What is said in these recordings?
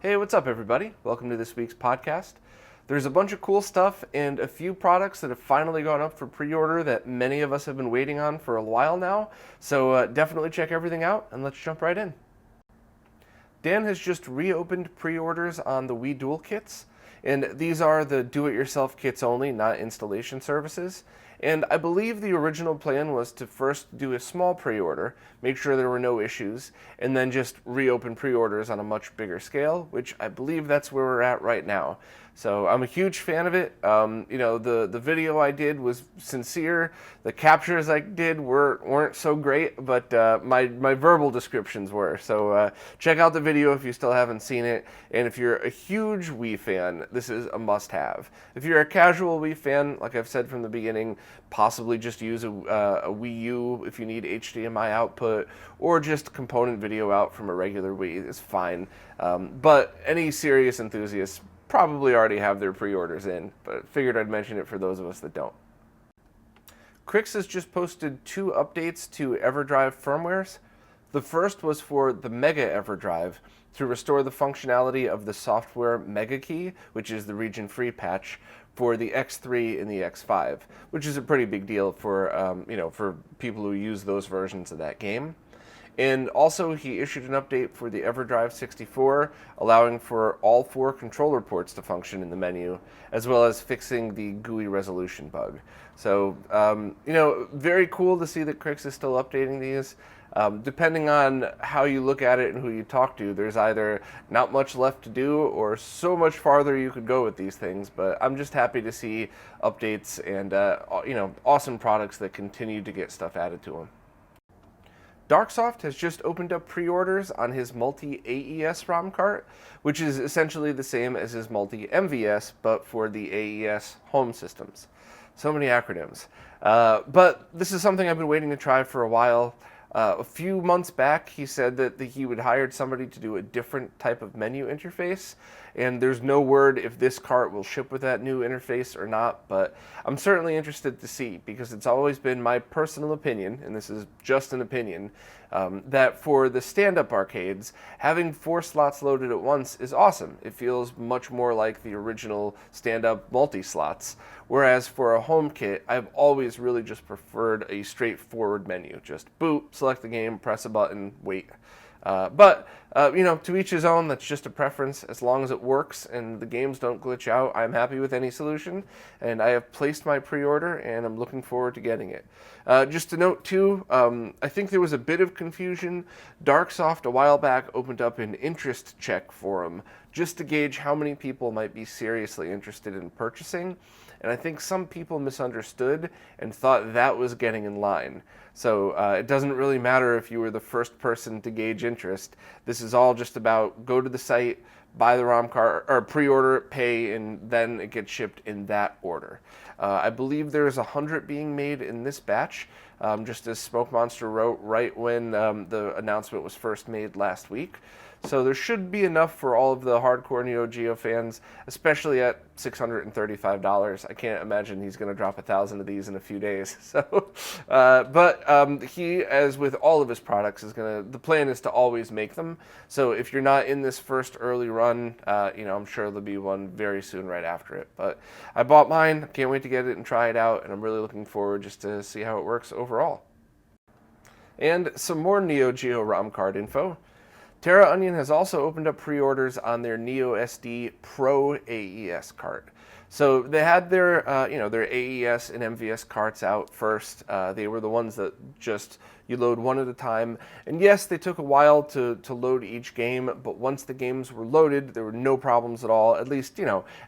Hey, what's up everybody? Welcome to this week's podcast. There's a bunch of cool stuff and a few products that have finally gone up for pre-order that many of us have been waiting on for a while now. So definitely check everything out and let's jump right in. Dan has just reopened pre-orders on the Wii Dual Kits, and these are the do-it-yourself kits only, not installation services. And I believe the original plan was to first do a small pre-order, make sure there were no issues, and then just reopen pre-orders on a much bigger scale, which I believe that's where we're at right now. So I'm a huge fan of it. The video I did was sincere. The captures I did weren't so great, but my verbal descriptions were. So check out the video if you still haven't seen it. And if you're a huge Wii fan, this is a must-have. If you're a casual Wii fan, like I've said from the beginning, possibly just use a Wii U if you need HDMI output, or just component video out from a regular Wii is fine. But any serious enthusiasts probably already have their pre-orders in, but figured I'd mention it for those of us that don't. Crix has just posted 2 updates to Everdrive firmwares. The first was for the Mega Everdrive to restore the functionality of the software Mega Key, which is the region-free patch, for the X3 and the X5, which is a pretty big deal for for people who use those versions of that game. And also, he issued an update for the Everdrive 64, allowing for all 4 controller ports to function in the menu, as well as fixing the GUI resolution bug. So, very cool to see that Crix is still updating these. Depending on how you look at it and who you talk to, there's either not much left to do or so much farther you could go with these things. But I'm just happy to see updates and awesome products that continue to get stuff added to them. Darksoft has just opened up pre-orders on his multi-AES ROM cart, which is essentially the same as his multi-MVS, but for the AES home systems. So many acronyms. But this is something I've been waiting to try for a while. A few months back, he said that he would hire somebody to do a different type of menu interface, and there's no word if this cart will ship with that new interface or not, but I'm certainly interested to see, because it's always been my personal opinion, and this is just an opinion, that for the stand-up arcades, having 4 slots loaded at once is awesome. It feels much more like the original stand-up multi-slots, whereas for a home kit, I've always really just preferred a straightforward menu. Just boot, select the game, press a button, wait. But to each his own. That's just a preference. As long as it works and the games don't glitch out, I'm happy with any solution. And I have placed my pre-order, and I'm looking forward to getting it. Just to note, too, I think there was a bit of confusion. Darksoft, a while back, opened up an interest check forum just to gauge how many people might be seriously interested in purchasing. And I think some people misunderstood and thought that was getting in line. So it doesn't really matter if you were the first person to gauge interest. This is all just about go to the site, buy the ROM cart, or pre-order it, pay, and then it gets shipped in that order. I believe there's 100 being made in this batch, just as Smoke Monster wrote right when the announcement was first made last week. So there should be enough for all of the hardcore Neo Geo fans, especially at $635. I can't imagine he's going to drop 1,000 of these in a few days. So, but he, as with all of his products, the plan is to always make them. So if you're not in this first early run, I'm sure there'll be one very soon right after it. But I bought mine, can't wait to get it and try it out, and I'm really looking forward just to see how it works overall. And some more Neo Geo ROM card info. Terraonion has also opened up pre-orders on their NeoSD Pro AES cart. So they had their AES and MVS carts out first. They were the ones that just you load one at a time. And yes, they took a while to load each game, but once the games were loaded, there were no problems at all. At least,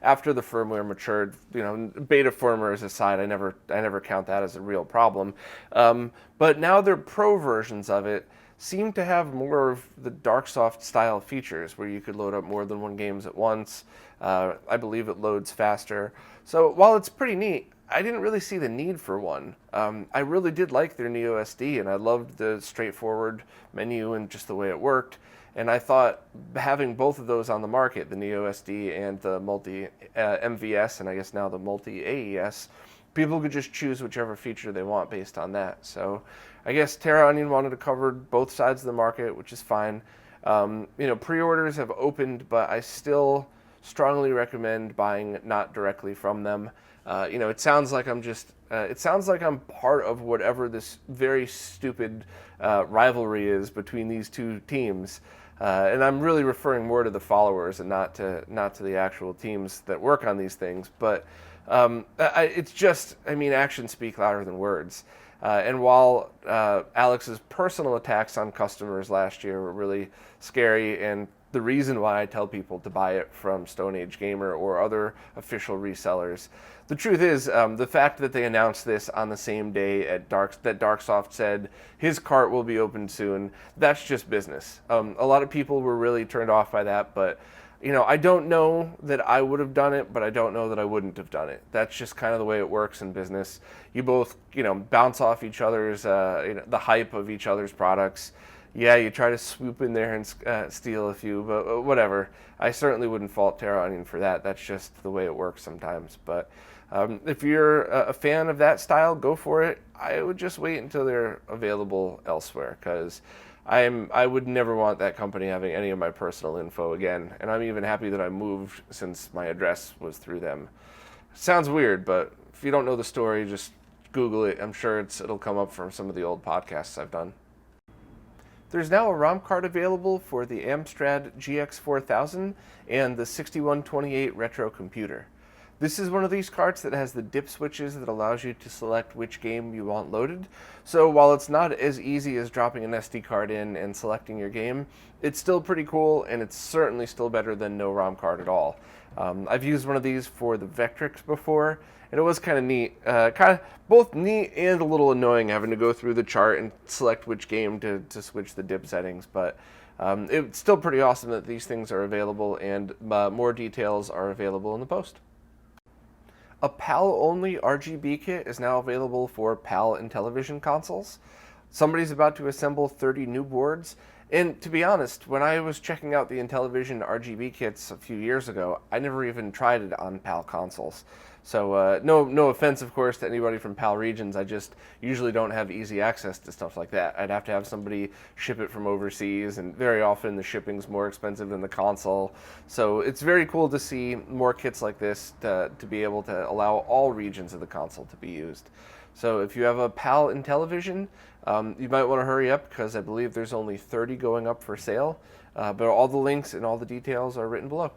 after the firmware matured. Beta firmware aside, I never count that as a real problem. But now their Pro versions of it seem to have more of the Darksoft style features where you could load up more than one games at once. I believe it loads faster. So while it's pretty neat, I didn't really see the need for one. I really did like their NeoSD, and I loved the straightforward menu and just the way it worked. And I thought having both of those on the market, the NeoSD and the multi-MVS, and I guess now the multi-AES, people could just choose whichever feature they want based on that. So I guess Terraonion wanted to cover both sides of the market, which is fine. Pre-orders have opened, but I still strongly recommend buying not directly from them. It sounds like I'm part of whatever this very stupid rivalry is between these two teams. And I'm really referring more to the followers and not to the actual teams that work on these things. But it's just, actions speak louder than words. And while Alex's personal attacks on customers last year were really scary, and the reason why I tell people to buy it from Stone Age Gamer or other official resellers, the truth is, the fact that they announced this on the same day that Darksoft said his cart will be open soon, that's just business. A lot of people were really turned off by that, but I don't know that I would have done it, but I don't know that I wouldn't have done it. That's just kind of the way it works in business. You both, bounce off each other's, the hype of each other's products. Yeah, you try to swoop in there and steal a few, but whatever. I certainly wouldn't fault Terraonion for that. That's just the way it works sometimes. But if you're a fan of that style, go for it. I would just wait until they're available elsewhere, because I would never want that company having any of my personal info again. And I'm even happy that I moved since my address was through them. Sounds weird, but if you don't know the story, just Google it. I'm sure it'll come up from some of the old podcasts I've done. There's now a ROM card available for the Amstrad GX4000 and the 6128 Retro computer. This is one of these cards that has the dip switches that allows you to select which game you want loaded. So while it's not as easy as dropping an SD card in and selecting your game, it's still pretty cool, and it's certainly still better than no ROM card at all. I've used one of these for the Vectrix before, and it was kind of neat. Both neat and a little annoying having to go through the chart and select which game to switch the dip settings, but it's still pretty awesome that these things are available, and more details are available in the post. A PAL-only RGB kit is now available for PAL Intellivision consoles. Somebody's about to assemble 30 new boards, and to be honest, when I was checking out the Intellivision RGB kits a few years ago, I never even tried it on PAL consoles. So no offense, of course, to anybody from PAL regions. I just usually don't have easy access to stuff like that. I'd have to have somebody ship it from overseas, and very often the shipping's more expensive than the console. So it's very cool to see more kits like this to be able to allow all regions of the console to be used. So if you have a PAL Intellivision, you might want to hurry up, because I believe there's only 30 going up for sale. But all the links and all the details are written below.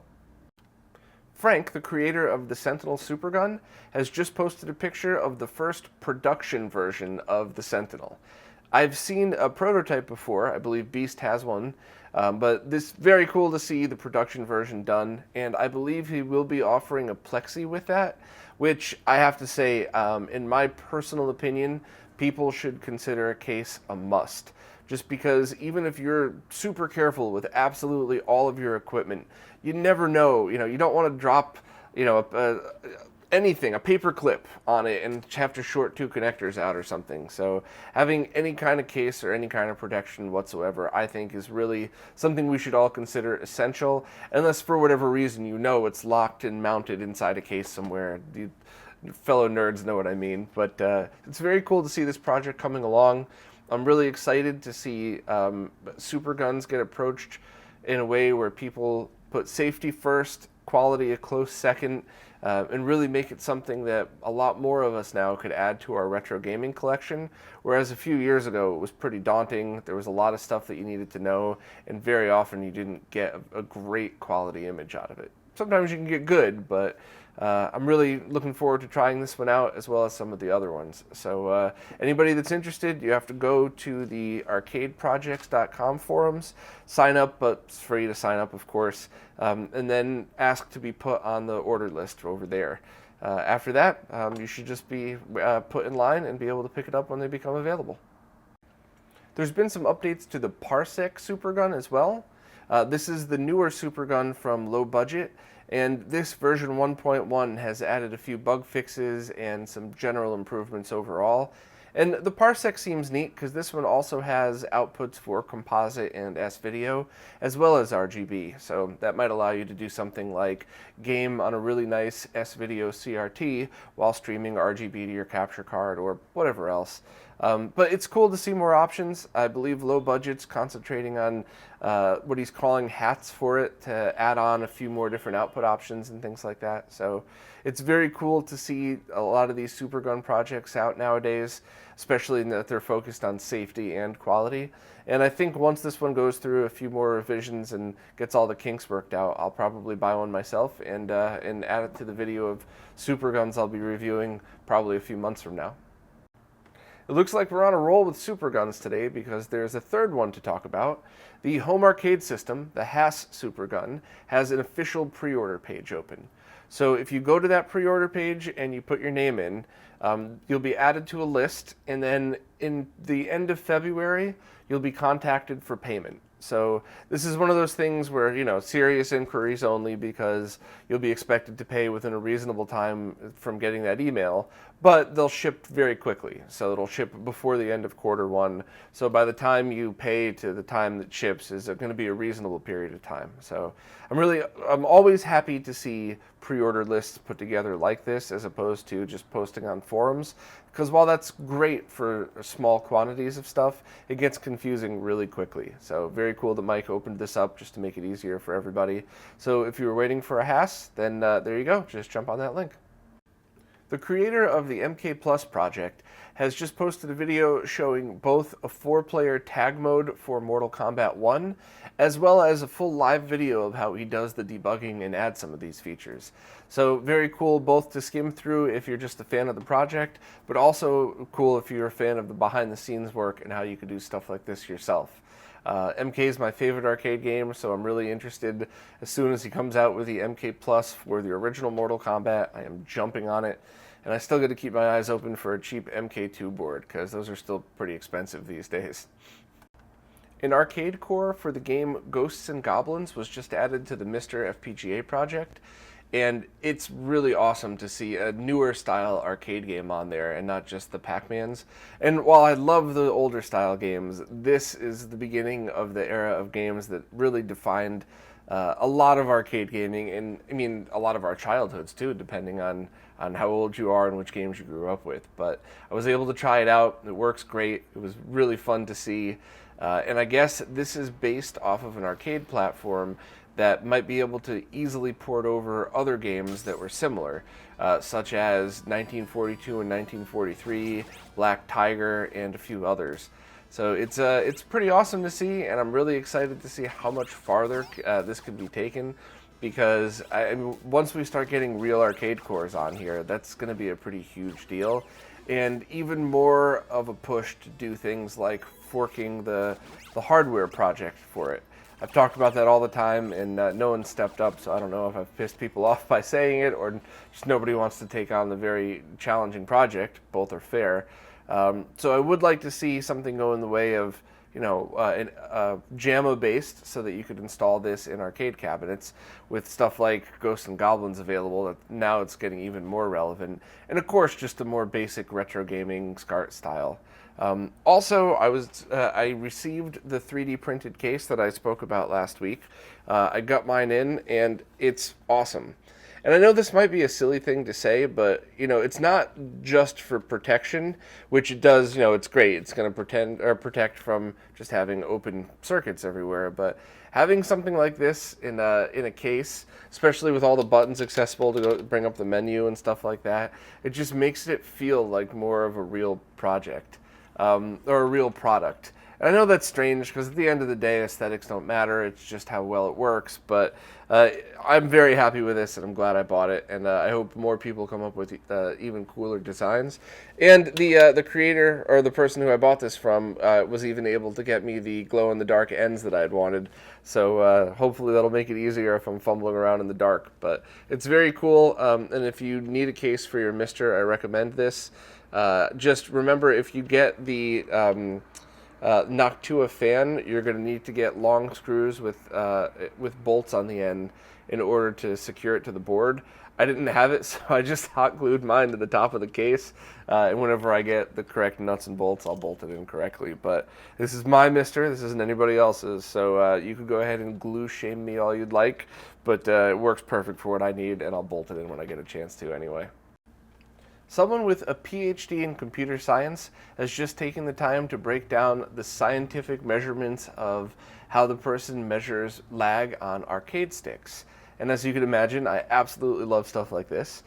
Frank, the creator of the Sentinel Supergun, has just posted a picture of the first production version of the Sentinel. I've seen a prototype before. I believe Beast has one, but this is very cool to see the production version done, and I believe he will be offering a Plexi with that, which I have to say, in my personal opinion, people should consider a case a must. Just because even if you're super careful with absolutely all of your equipment, you never know, you don't want to drop, anything, a paper clip on it and have to short two connectors out or something. So having any kind of case or any kind of protection whatsoever, I think, is really something we should all consider essential, unless for whatever reason it's locked and mounted inside a case somewhere. You fellow nerds know what I mean. But it's very cool to see this project coming along. I'm really excited to see Superguns get approached in a way where people put safety first, quality a close second, and really make it something that a lot more of us now could add to our retro gaming collection, whereas a few years ago it was pretty daunting. There was a lot of stuff that you needed to know, and very often you didn't get a great quality image out of it. Sometimes you can get good, but I'm really looking forward to trying this one out, as well as some of the other ones. So anybody that's interested, you have to go to the arcadeprojects.com forums, sign up, but it's free to sign up, of course, and then ask to be put on the order list over there. After that, you should just be put in line and be able to pick it up when they become available. There's been some updates to the Parsec Supergun as well. This is the newer Supergun from Low Budget, and this version 1.1 has added a few bug fixes and some general improvements overall. And the Parsec seems neat because this one also has outputs for composite and S-Video, as well as RGB. So that might allow you to do something like game on a really nice S-Video CRT while streaming RGB to your capture card or whatever else. But it's cool to see more options. I believe low budget's concentrating on what he's calling hats for it to add on a few more different output options and things like that. So it's very cool to see a lot of these Supergun projects out nowadays, especially in that they're focused on safety and quality. And I think once this one goes through a few more revisions and gets all the kinks worked out, I'll probably buy one myself and add it to the video of Superguns I'll be reviewing probably a few months from now. It looks like we're on a roll with Superguns today because there's a third one to talk about. The home arcade system, the HASS Supergun, has an official pre-order page open. So if you go to that pre-order page and you put your name in, you'll be added to a list, and then in the end of February, you'll be contacted for payment. So this is one of those things where, you know, serious inquiries only, because you'll be expected to pay within a reasonable time from getting that email, but they'll ship very quickly. So it'll ship before the end of Q1. So by the time you pay to the time that ships is going to be a reasonable period of time. So I'm always happy to see pre-order lists put together like this, as opposed to just posting on forums, because while that's great for small quantities of stuff, it gets confusing really quickly. So very cool that Mike opened this up just to make it easier for everybody. So if you were waiting for a HASS, then there you go, just jump on that link. The creator of the MK Plus project has just posted a video showing both a 4-player tag mode for Mortal Kombat 1, as well as a full live video of how he does the debugging and adds some of these features. So very cool both to skim through if you're just a fan of the project, but also cool if you're a fan of the behind-the-scenes work and how you could do stuff like this yourself. MK is my favorite arcade game, so I'm really interested. As soon as he comes out with the MK Plus for the original Mortal Kombat, I am jumping on it. And I still got to keep my eyes open for a cheap MK2 board, because those are still pretty expensive these days. An arcade core for the game Ghosts and Goblins was just added to the Mr. FPGA project, and it's really awesome to see a newer style arcade game on there and not just the Pac-Mans. And while I love the older style games, this is the beginning of the era of games that really defined a lot of arcade gaming, and I mean a lot of our childhoods too, depending on how old you are and which games you grew up with. But I was able to try it out. It works great. It was really fun to see. And I guess this is based off of an arcade platform that might be able to easily port over other games that were similar, such as 1942 and 1943, Black Tiger, and a few others. So it's pretty awesome to see, and I'm really excited to see how much farther this could be taken, because I mean, once we start getting real arcade cores on here, that's going to be a pretty huge deal, and even more of a push to do things like forking the hardware project for it. I've talked about that all the time, and no one stepped up, so I don't know if I've pissed people off by saying it, or just nobody wants to take on the very challenging project. Both are fair. So I would like to see something go in the way of, you know, JAMA based, so that you could install this in arcade cabinets with stuff like Ghosts and Goblins available. Now it's getting even more relevant, and of course just a more basic retro gaming SCART style. Also, I received the 3D printed case that I spoke about last week. I got mine in, and it's awesome. And I know this might be a silly thing to say, but, you know, it's not just for protection, which it does, you know, it's great. It's going to protect from just having open circuits everywhere. But having something like this in a case, especially with all the buttons accessible to go bring up the menu and stuff like that, it just makes it feel like more of a real project, or a real product. And I know that's strange, because at the end of the day, aesthetics don't matter. It's just how well it works. But I'm very happy with this, and I'm glad I bought it. And I hope more people come up with even cooler designs. And the creator, or the person who I bought this from, was even able to get me the glow-in-the-dark ends that I had wanted. So hopefully that'll make it easier if I'm fumbling around in the dark. But it's very cool. And if you need a case for your Mister, I recommend this. Just remember, if you get the Noctua fan, you're going to need to get long screws with bolts on the end in order to secure it to the board. I didn't have it, so I just hot glued mine to the top of the case, and whenever I get the correct nuts and bolts, I'll bolt it in correctly. But this is my Mister, this isn't anybody else's, so you could go ahead and glue shame me all you'd like, but it works perfect for what I need, and I'll bolt it in when I get a chance to anyway. someone with a PhD in computer science has just taken the time to break down the scientific measurements of how the person measures lag on arcade sticks. And as you can imagine, I absolutely love stuff like this.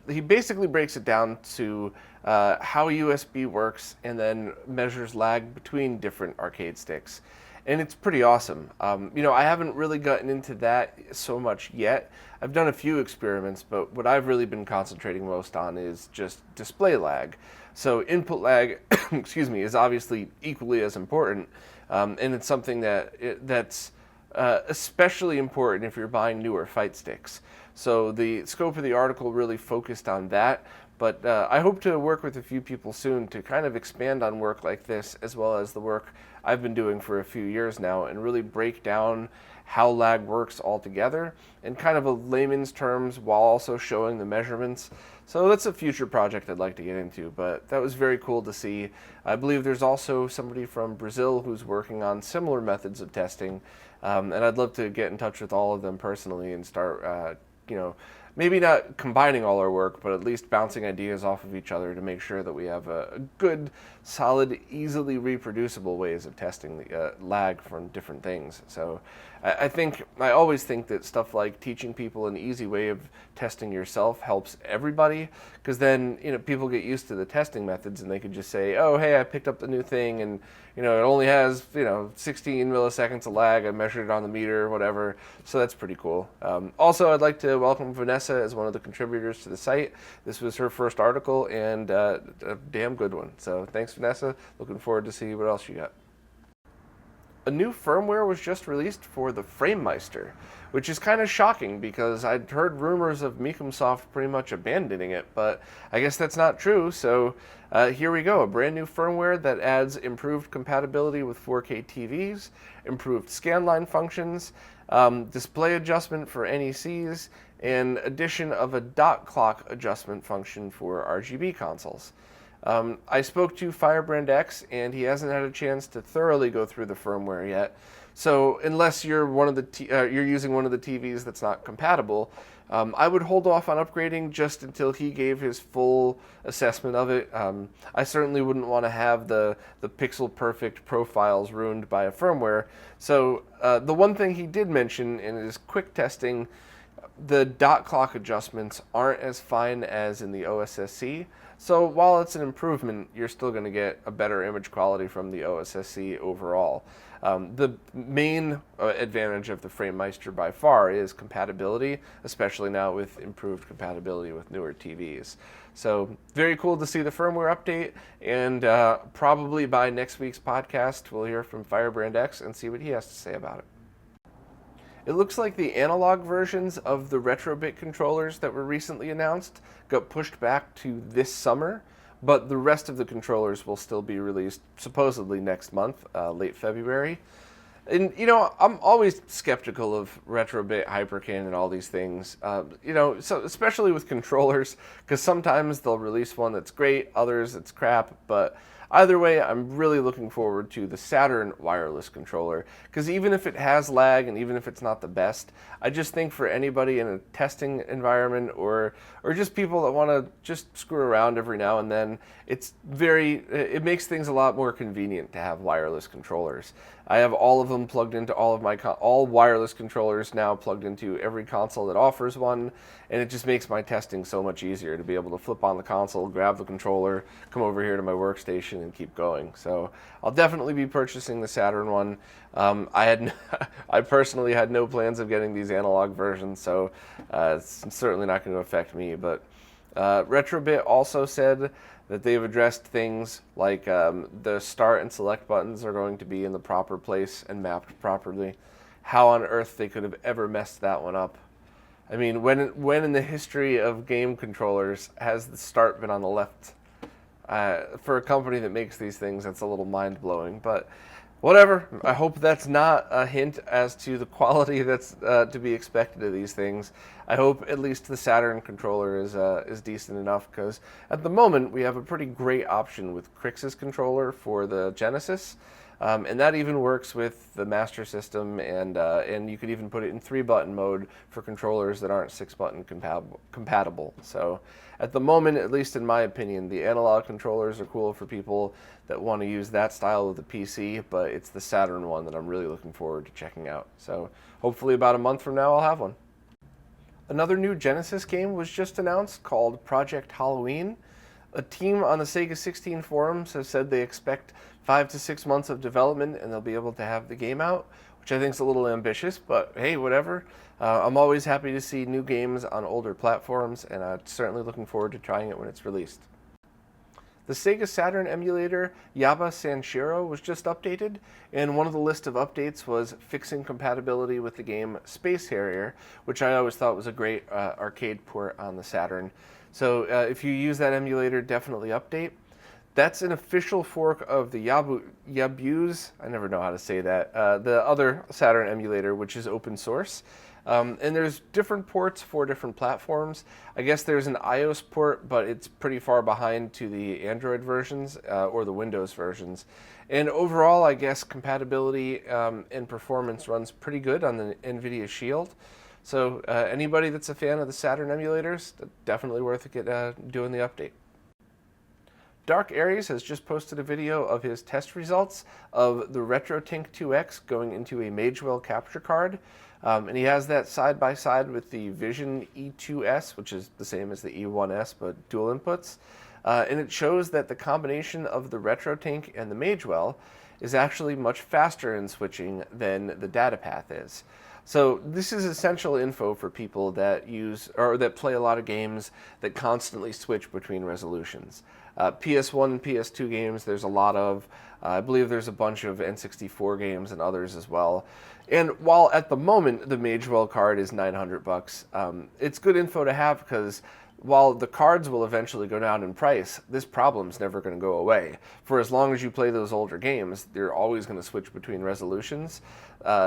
He basically breaks it down to how USB works and then measures lag between different arcade sticks. And it's pretty awesome. I haven't really gotten into that so much yet. I've done a few experiments, but what I've really been concentrating most on is just display lag. So input lag, excuse me, is obviously equally as important, and it's something that's especially important if you're buying newer fight sticks. So the scope of the article really focused on that, but I hope to work with a few people soon to kind of expand on work like this, as well as the work I've been doing for a few years now, and really break down how lag works altogether in kind of a layman's terms while also showing the measurements. So that's a future project I'd like to get into, but that was very cool to see. I believe there's also somebody from Brazil who's working on similar methods of testing, and I'd love to get in touch with all of them personally and start, maybe not combining all our work, but at least bouncing ideas off of each other to make sure that we have a good, solid, easily reproducible ways of testing the lag from different things. So I always think that stuff like teaching people an easy way of testing yourself helps everybody, because then people get used to the testing methods and they can just say, oh, hey, I picked up the new thing and it only has 16 milliseconds of lag. I measured it on the meter, whatever. So that's pretty cool. Also, I'd like to welcome Vanessa as one of the contributors to the site. This was her first article, and a damn good one. So thanks, Vanessa. Looking forward to see what else you got. A new firmware was just released for the Framemeister, which is kind of shocking because I'd heard rumors of Micomsoft pretty much abandoning it, but I guess that's not true. So here we go, a brand new firmware that adds improved compatibility with 4K TVs, improved scanline functions, display adjustment for NECs, and addition of a dot clock adjustment function for RGB consoles. I spoke to Firebrand X, and he hasn't had a chance to thoroughly go through the firmware yet. So unless you're you're using one of the TVs that's not compatible, I would hold off on upgrading just until he gave his full assessment of it. I certainly wouldn't want to have the pixel perfect profiles ruined by a firmware. So the one thing he did mention in his quick testing, the dot clock adjustments aren't as fine as in the OSSC. So while it's an improvement, you're still going to get a better image quality from the OSSC overall. The main advantage of the Framemeister by far is compatibility, especially now with improved compatibility with newer TVs. So very cool to see the firmware update, and probably by next week's podcast, we'll hear from Firebrand X and see what he has to say about it. It looks like the analog versions of the RetroBit controllers that were recently announced got pushed back to this summer, but the rest of the controllers will still be released supposedly next month, late February. And, I'm always skeptical of RetroBit, HyperCAN, and all these things, so especially with controllers, because sometimes they'll release one that's great, others it's crap, but either way, I'm really looking forward to the Saturn wireless controller, because even if it has lag and even if it's not the best, I just think for anybody in a testing environment or just people that want to just screw around every now and then, it makes things a lot more convenient to have wireless controllers. I have all of them plugged into all wireless controllers now plugged into every console that offers one, and it just makes my testing so much easier to be able to flip on the console, grab the controller, come over here to my workstation, and keep going. So I'll definitely be purchasing the Saturn one. I personally had no plans of getting these analog versions, so it's certainly not going to affect me. But RetroBit also said that they've addressed things like the start and select buttons are going to be in the proper place and mapped properly. How on earth they could have ever messed that one up? I mean, when in the history of game controllers has the start been on the left? For a company that makes these things, that's a little mind-blowing, but whatever. I hope that's not a hint as to the quality that's to be expected of these things. I hope at least the Saturn controller is decent enough, because at the moment we have a pretty great option with Crix's controller for the Genesis. And that even works with the Master System, and you could even put it in 3-button mode for controllers that aren't 6-button compatible. So at the moment, at least in my opinion, the analog controllers are cool for people that want to use that style of the PC, but it's the Saturn one that I'm really looking forward to checking out. So hopefully about a month from now I'll have one. Another new Genesis game was just announced called Project Halloween. A team on the Sega 16 forums has said they expect 5 to 6 months of development and they'll be able to have the game out, which I think is a little ambitious, but hey, whatever. I'm always happy to see new games on older platforms, and I'm certainly looking forward to trying it when it's released. The Sega Saturn emulator Yaba Sanshiro was just updated, and one of the list of updates was fixing compatibility with the game Space Harrier, which I always thought was a great arcade port on the Saturn. So if you use that emulator, definitely update. That's an official fork of the Yabu's, I never know how to say that, the other Saturn emulator, which is open source. And there's different ports for different platforms. I guess there's an iOS port, but it's pretty far behind to the Android versions or the Windows versions. And overall, I guess compatibility and performance runs pretty good on the NVIDIA Shield. So anybody that's a fan of the Saturn emulators, definitely worth doing the update. DarkAES has just posted a video of his test results of the RetroTINK2x going into a Magewell capture card. And he has that side by side with the Vision E2S, which is the same as the E1S, but dual inputs. And it shows that the combination of the RetroTINK and the Magewell is actually much faster in switching than the data path is. So this is essential info for people that use or that play a lot of games that constantly switch between resolutions. PS1 and PS2 games, there's a lot of. I believe there's a bunch of N64 games and others as well. And while at the moment the Magewell card is $900, it's good info to have because while the cards will eventually go down in price, this problem's never going to go away. For as long as you play those older games, they're always going to switch between resolutions.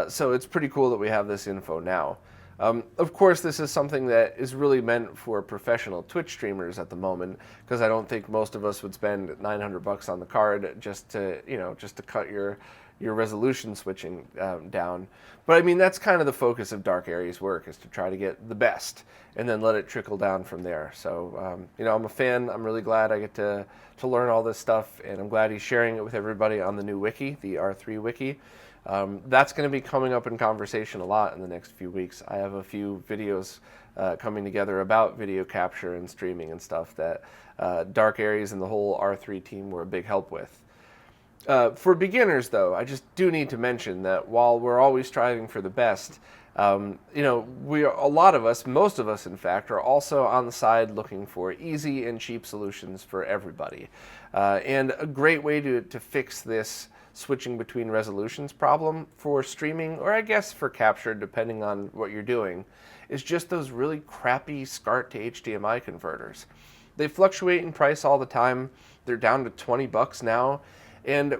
So it's pretty cool that we have this info now. Of course, this is something that is really meant for professional Twitch streamers at the moment, because I don't think most of us would spend $900 on the card just to cut your resolution switching down. But I mean, that's kind of the focus of DarkAES' work, is to try to get the best and then let it trickle down from there. So I'm a fan. I'm really glad I get to learn all this stuff, and I'm glad he's sharing it with everybody on the new wiki, the R3 wiki. That's going to be coming up in conversation a lot in the next few weeks. I have a few videos coming together about video capture and streaming and stuff that DarkAES and the whole R3 team were a big help with. For beginners, though, I just do need to mention that while we're always striving for the best, a lot of us, most of us in fact, are also on the side looking for easy and cheap solutions for everybody. And a great way to fix this switching between resolutions problem for streaming, or I guess for capture, depending on what you're doing, is just those really crappy SCART to HDMI converters. They fluctuate in price all the time. They're down to $20 now. And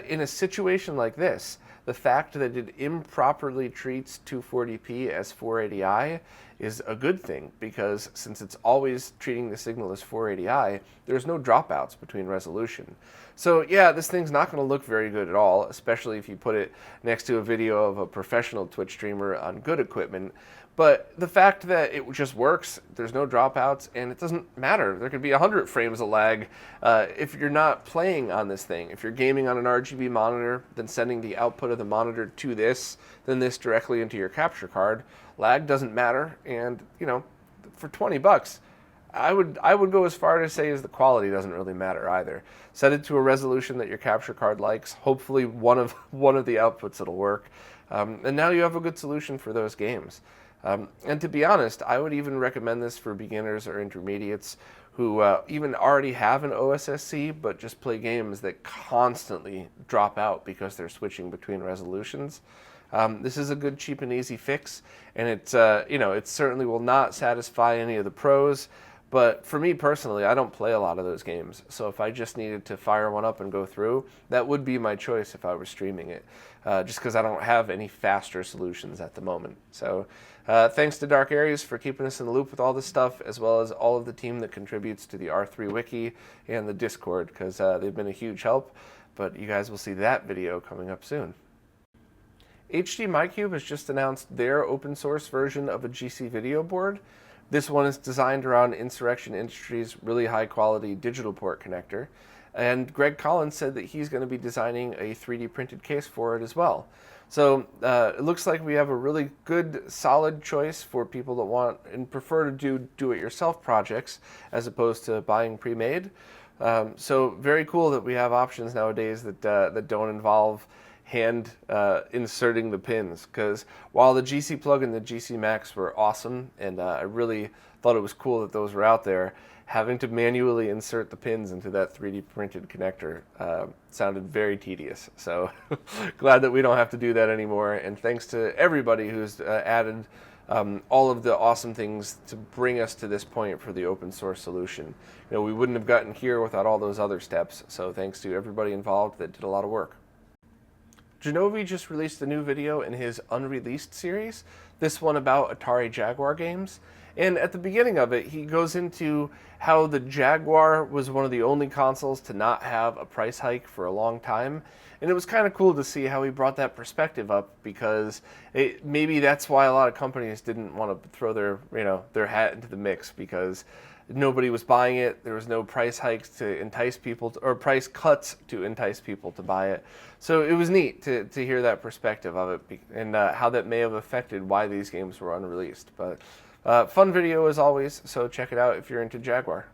in a situation like this, the fact that it improperly treats 240p as 480i is a good thing, because since it's always treating the signal as 480i, there's no dropouts between resolution. So yeah, this thing's not going to look very good at all, especially if you put it next to a video of a professional Twitch streamer on good equipment. But the fact that it just works, there's no dropouts, and it doesn't matter. There could be 100 frames of lag if you're not playing on this thing. If you're gaming on an RGB monitor, then sending the output of the monitor to this, then this directly into your capture card, lag doesn't matter. And for $20, I would go as far to say as the quality doesn't really matter either. Set it to a resolution that your capture card likes. Hopefully one of the outputs that'll work, and now you have a good solution for those games. And to be honest, I would even recommend this for beginners or intermediates who even already have an OSSC but just play games that constantly drop out because they're switching between resolutions. This is a good, cheap, and easy fix, and it certainly will not satisfy any of the pros. But for me personally, I don't play a lot of those games, so if I just needed to fire one up and go through, that would be my choice if I were streaming it, just because I don't have any faster solutions at the moment. So thanks to DarkAES for keeping us in the loop with all this stuff, as well as all of the team that contributes to the R3 Wiki and the Discord, because they've been a huge help. but you guys will see that video coming up soon. HDMyCube has just announced their open source version of a GCVideo board. This one is designed around Insurrection Industries' really high quality digital port connector. And Greg Collins said that he's going to be designing a 3D printed case for it as well. So it looks like we have a really good, solid choice for people that want and prefer to do it yourself projects as opposed to buying pre-made. So very cool that we have options nowadays that don't involve hand inserting the pins, because while the GC Plug and the GC Max were awesome, and I really thought it was cool that those were out there, having to manually insert the pins into that 3D printed connector sounded very tedious. So glad that we don't have to do that anymore, and thanks to everybody who's added all of the awesome things to bring us to this point for the open source solution. You know, we wouldn't have gotten here without all those other steps, so thanks to everybody involved that did a lot of work. Genovi just released a new video in his Unreleased series, this one about Atari Jaguar games. And at the beginning of it, he goes into how the Jaguar was one of the only consoles to not have a price hike for a long time. And it was kind of cool to see how he brought that perspective up, because maybe that's why a lot of companies didn't want to throw their hat into the mix, because nobody was buying it. There was no price hikes to entice people, or price cuts to entice people to buy it. So it was neat to hear that perspective of it, and how that may have affected why these games were unreleased. But fun video as always, so check it out if you're into Jaguar.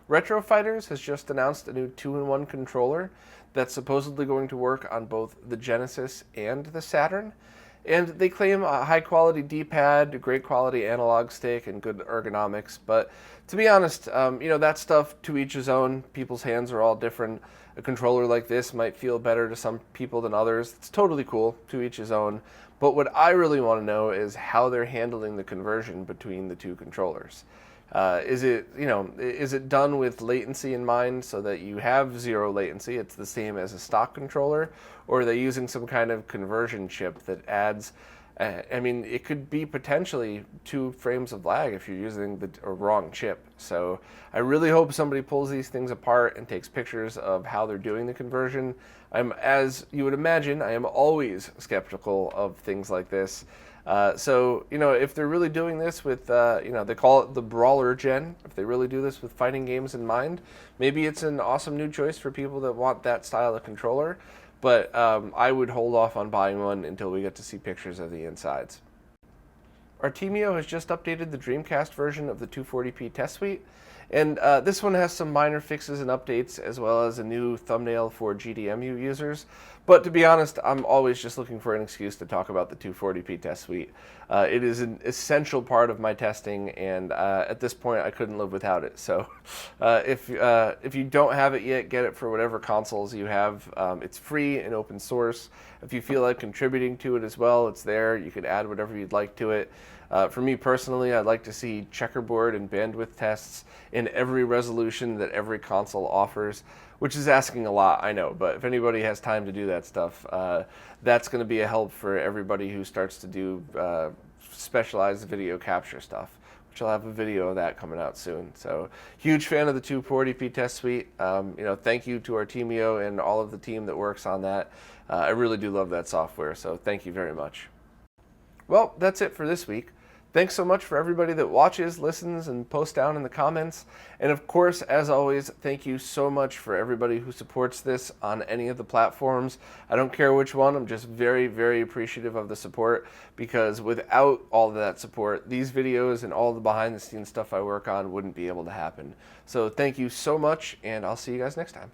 Retro Fighters has just announced a new 2-in-1 controller that's supposedly going to work on both the Genesis and the Saturn. And they claim a high-quality D-pad, great quality analog stick, and good ergonomics. But to be honest, that stuff, to each his own. People's hands are all different. A controller like this might feel better to some people than others. It's totally cool, to each his own. But what I really want to know is how they're handling the conversion between the two controllers. Is it done with latency in mind so that you have zero latency? It's the same as a stock controller, or are they using some kind of conversion chip that adds? It could be potentially 2 frames of lag if you're using the wrong chip. So I really hope somebody pulls these things apart and takes pictures of how they're doing the conversion. As you would imagine, I am always skeptical of things like this. So if they're really doing this with, they call it the Brawler Gen, if they really do this with fighting games in mind, maybe it's an awesome new choice for people that want that style of controller. But I would hold off on buying one until we get to see pictures of the insides. Artemio has just updated the Dreamcast version of the 240p test suite, and this one has some minor fixes and updates, as well as a new thumbnail for GDEMU users. But to be honest, I'm always just looking for an excuse to talk about the 240p test suite. It is an essential part of my testing, and at this point I couldn't live without it. So if you don't have it yet, get it for whatever consoles you have. It's free and open source. If you feel like contributing to it as well, it's there. You can add whatever you'd like to it. For me personally, I'd like to see checkerboard and bandwidth tests in every resolution that every console offers, which is asking a lot, I know, but if anybody has time to do that stuff, that's going to be a help for everybody who starts to do specialized video capture stuff, which I'll have a video of that coming out soon. So huge fan of the 240p test suite. Thank you to Artemio and all of the team that works on that. I really do love that software, so thank you very much. Well, that's it for this week. Thanks so much for everybody that watches, listens, and posts down in the comments. And of course, as always, thank you so much for everybody who supports this on any of the platforms. I don't care which one, I'm just very, very appreciative of the support, because without all of that support, these videos and all the behind-the-scenes stuff I work on wouldn't be able to happen. So thank you so much, and I'll see you guys next time.